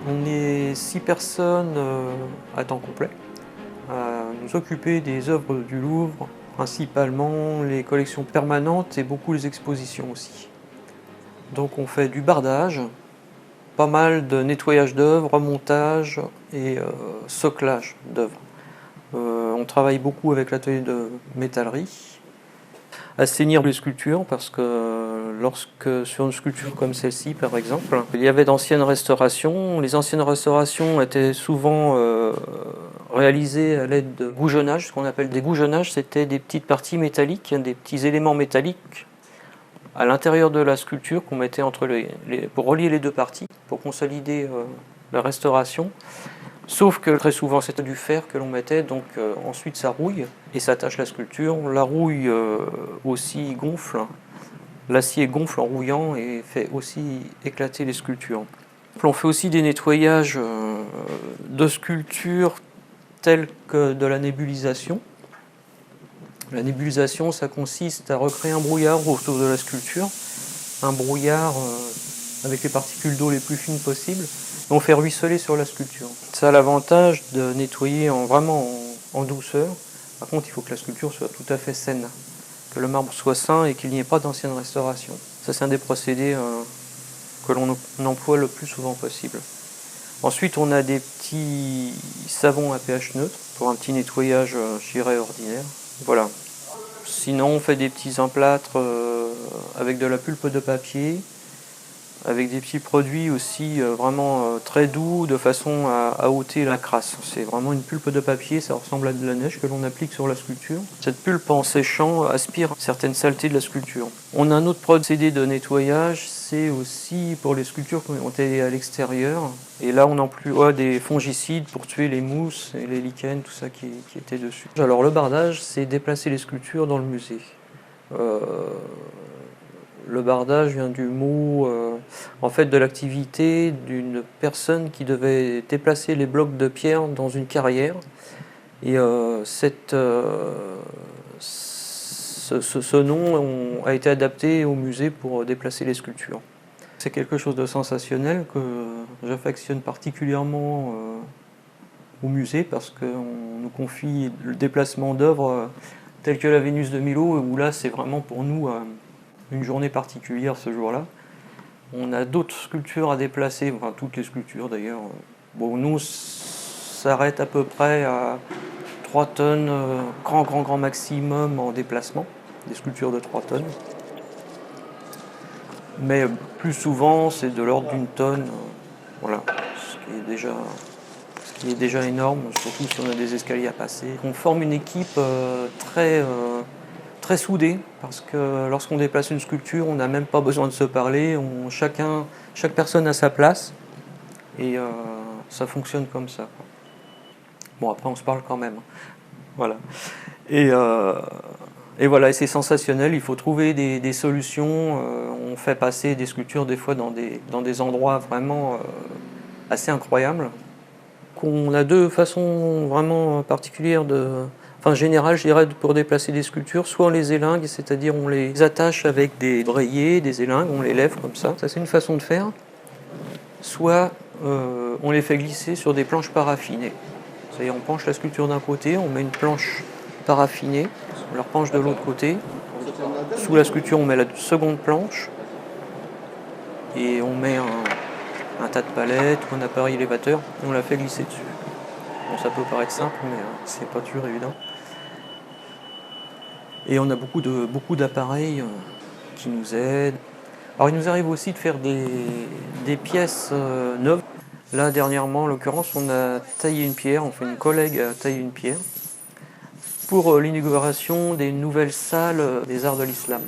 On est 6 personnes à temps complet à nous occuper des œuvres du Louvre, principalement les collections permanentes et beaucoup les expositions aussi. Donc on fait du bardage, pas mal de nettoyage d'œuvres, remontage et soclage d'œuvres. On travaille beaucoup avec l'atelier de métallerie, assainir les sculptures parce que lorsque sur une sculpture comme celle-ci par exemple, il y avait d'anciennes restaurations. Les anciennes restaurations étaient souvent réalisées à l'aide de goujonnages. Ce qu'on appelle des goujonnages, c'était des petites parties métalliques, des petits éléments métalliques à l'intérieur de la sculpture qu'on mettait entre pour relier les deux parties, pour consolider la restauration. Sauf que très souvent c'était du fer que l'on mettait, donc ensuite ça rouille et ça attache la sculpture. La rouille aussi gonfle, l'acier gonfle en rouillant et fait aussi éclater les sculptures. On fait aussi des nettoyages de sculptures telles que de la nébulisation. La nébulisation, ça consiste à recréer un brouillard autour de la sculpture, un brouillard avec les particules d'eau les plus fines possibles. On fait ruisseler sur la sculpture. Ça a l'avantage de nettoyer vraiment en douceur. Par contre, il faut que la sculpture soit tout à fait saine, que le marbre soit sain et qu'il n'y ait pas d'ancienne restauration. Ça, c'est un des procédés que l'on emploie le plus souvent possible. Ensuite, on a des petits savons à pH neutre pour un petit nettoyage, je dirais, ordinaire. Voilà. Sinon, on fait des petits emplâtres avec de la pulpe de papier, avec des petits produits aussi vraiment très doux, de façon à ôter la crasse. C'est vraiment une pulpe de papier, ça ressemble à de la neige que l'on applique sur la sculpture. Cette pulpe, en séchant, aspire certaines saletés de la sculpture. On a un autre procédé de nettoyage, c'est aussi pour les sculptures qui ont été à l'extérieur. Et là, on emploie des fongicides pour tuer les mousses et les lichens, tout ça qui était dessus. Alors le bardage, c'est déplacer les sculptures dans le musée. Le bardage vient du mot, en fait, de l'activité d'une personne qui devait déplacer les blocs de pierre dans une carrière. Et ce nom a été adapté au musée pour déplacer les sculptures. C'est quelque chose de sensationnel que j'affectionne particulièrement au musée parce qu'on nous confie le déplacement d'œuvres telles que la Vénus de Milo, où là c'est vraiment pour nous une journée particulière ce jour-là. On a d'autres sculptures à déplacer, enfin toutes les sculptures d'ailleurs. Bon, nous, ça s'arrête à peu près à 3 tonnes, grand maximum en déplacement, des sculptures de 3 tonnes. Mais plus souvent, c'est de l'ordre d'une tonne, voilà, ce qui est déjà énorme, surtout si on a des escaliers à passer. On forme une équipe très soudée, parce que lorsqu'on déplace une sculpture, on n'a même pas besoin de se parler, chaque personne a sa place, et ça fonctionne comme ça. Bon, après on se parle quand même, voilà. Et voilà, et c'est sensationnel, il faut trouver des solutions. On fait passer des sculptures des fois dans des endroits vraiment assez incroyables. On a deux façons vraiment particulières générales, je dirais, pour déplacer des sculptures. Soit on les élingue, c'est-à-dire on les attache avec des oreillers, des élingues, on les lève comme ça c'est une façon de faire. Soit on les fait glisser sur des planches paraffinées. C'est-à-dire on penche la sculpture d'un côté, on met une planche paraffinée, on la penche de l'autre côté. Sous la sculpture, on met la seconde planche et on met un tas de palettes ou un appareil élévateur et on la fait glisser dessus. Bon, ça peut paraître simple, mais c'est pas toujours évident. Et on a beaucoup d'appareils qui nous aident. Alors il nous arrive aussi de faire des pièces neuves. Là dernièrement, en l'occurrence, on a taillé une pierre, une collègue a taillé une pierre pour l'inauguration des nouvelles salles des arts de l'islam.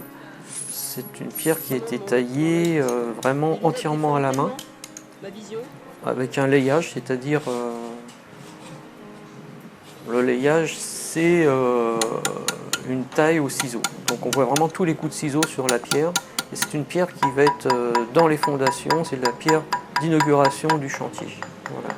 C'est une pierre qui a été taillée vraiment entièrement à la main, avec un layage, c'est-à-dire le layage, c'est une taille au ciseau. Donc on voit vraiment tous les coups de ciseau sur la pierre. Et c'est une pierre qui va être dans les fondations, c'est la pierre d'inauguration du chantier. Voilà.